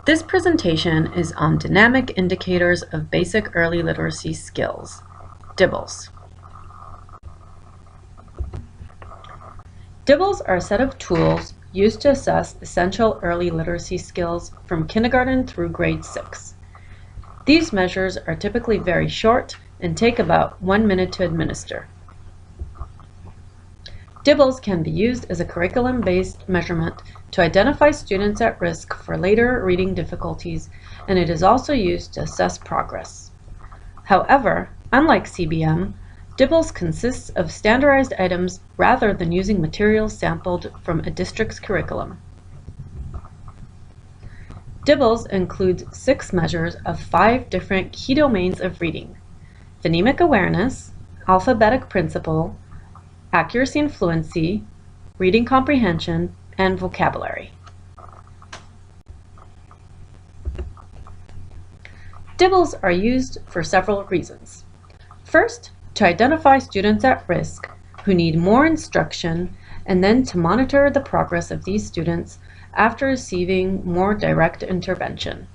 This presentation is on dynamic indicators of basic early literacy skills, Dibels. Dibels are a set of tools used to assess essential early literacy skills from kindergarten through grade 6. These measures are typically very short and take about 1 minute to administer. Dibels can be used as a curriculum-based measurement to identify students at risk for later reading difficulties, and it is also used to assess progress. However, unlike CBM, Dibels consists of standardized items rather than using materials sampled from a district's curriculum. Dibels includes 6 measures of 5 different key domains of reading: phonemic awareness, alphabetic principle, accuracy and fluency, reading comprehension, and vocabulary. Dibels are used for several reasons. First, to identify students at risk who need more instruction, and then to monitor the progress of these students after receiving more direct intervention.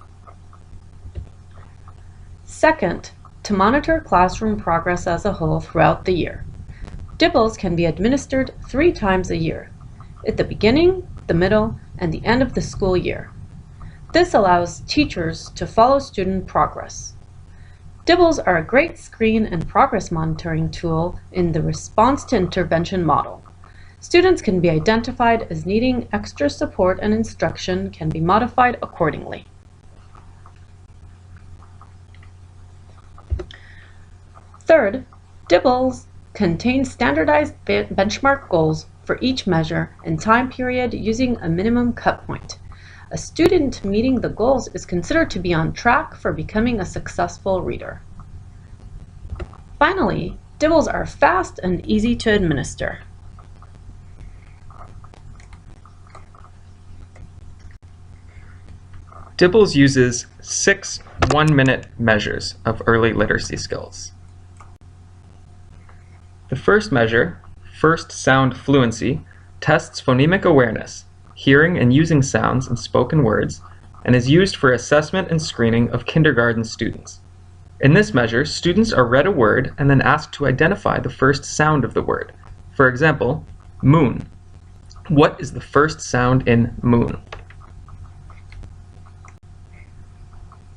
Second, to monitor classroom progress as a whole throughout the year. Dibels can be administered 3 times a year, at the beginning, the middle, and the end of the school year. This allows teachers to follow student progress. Dibels are a great screen and progress monitoring tool in the response to intervention model. Students can be identified as needing extra support, and instruction can be modified accordingly. Third, Dibels contains standardized benchmark goals for each measure and time period using a minimum cut point. A student meeting the goals is considered to be on track for becoming a successful reader. Finally, Dibels are fast and easy to administer. Dibels uses 6 one-minute measures of early literacy skills. The first measure, first sound fluency, tests phonemic awareness, hearing and using sounds in spoken words, and is used for assessment and screening of kindergarten students. In this measure, students are read a word and then asked to identify the first sound of the word. For example, moon. What is the first sound in moon?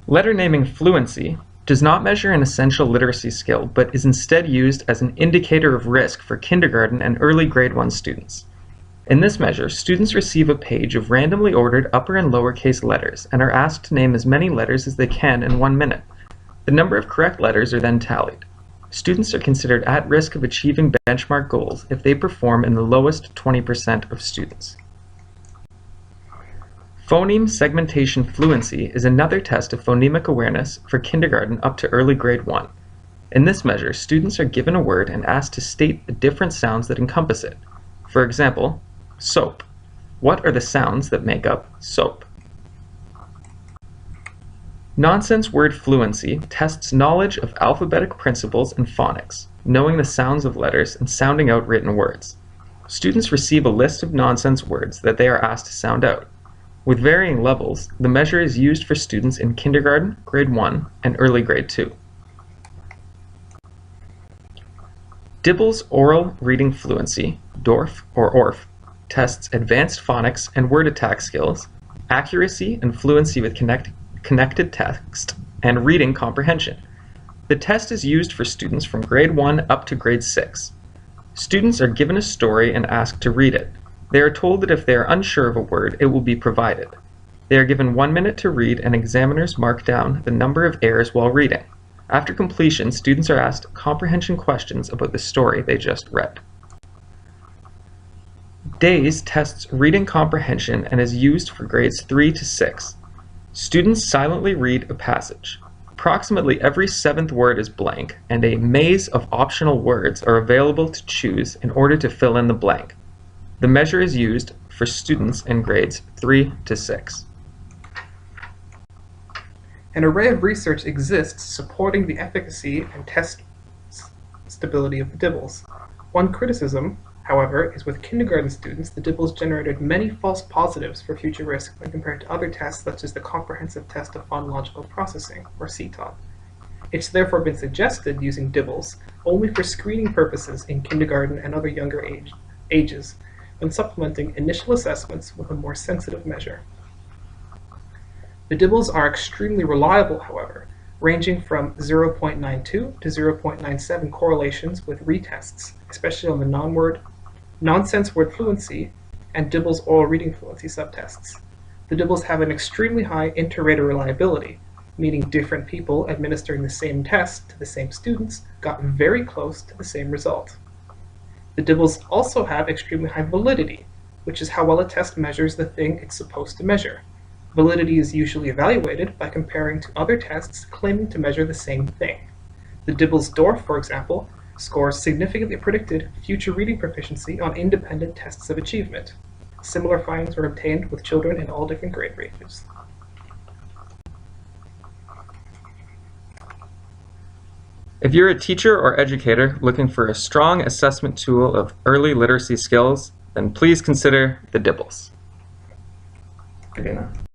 Letter naming fluency does not measure an essential literacy skill, but is instead used as an indicator of risk for kindergarten and early grade 1 students. In this measure, students receive a page of randomly ordered upper and lowercase letters and are asked to name as many letters as they can in 1 minute. The number of correct letters are then tallied. Students are considered at risk of achieving benchmark goals if they perform in the lowest 20% of students. Phoneme segmentation fluency is another test of phonemic awareness for kindergarten up to early grade 1. In this measure, students are given a word and asked to state the different sounds that encompass it. For example, soap. What are the sounds that make up soap? Nonsense word fluency tests knowledge of alphabetic principles and phonics, knowing the sounds of letters and sounding out written words. Students receive a list of nonsense words that they are asked to sound out. With varying levels, the measure is used for students in kindergarten, grade 1, and early grade 2. Dibels oral reading fluency, DORF or ORF, tests advanced phonics and word attack skills, accuracy and fluency with connected text, and reading comprehension. The test is used for students from grade 1 up to grade 6. Students are given a story and asked to read it. They are told that if they are unsure of a word, it will be provided. They are given 1 minute to read, and examiners mark down the number of errors while reading. After completion, students are asked comprehension questions about the story they just read. DAYS tests reading comprehension and is used for grades 3 to 6. Students silently read a passage. Approximately every 7th word is blank, and a maze of optional words are available to choose in order to fill in the blank. The measure is used for students in grades 3 to 6. An array of research exists supporting the efficacy and test stability of the Dibels. One criticism However, as with kindergarten students, the Dibbles generated many false positives for future risk when compared to other tests such as the Comprehensive Test of Phonological Processing, or CTOP. It's therefore been suggested using Dibbles only for screening purposes in kindergarten and other younger ages, when supplementing initial assessments with a more sensitive measure. The Dibbles are extremely reliable, however, ranging from 0.92 to 0.97 correlations with retests, especially on the nonsense word fluency and Dibbles oral reading fluency subtests. The Dibbles have an extremely high inter-rater reliability, meaning different people administering the same test to the same students got very close to the same result. The Dibbles also have extremely high validity, which is how well a test measures the thing it's supposed to measure. Validity is usually evaluated by comparing to other tests claiming to measure the same thing. The Dibels-Dorf, for example, scores significantly predicted future reading proficiency on independent tests of achievement. Similar findings were obtained with children in all different grade ranges. If you're a teacher or educator looking for a strong assessment tool of early literacy skills, then please consider the Dibels.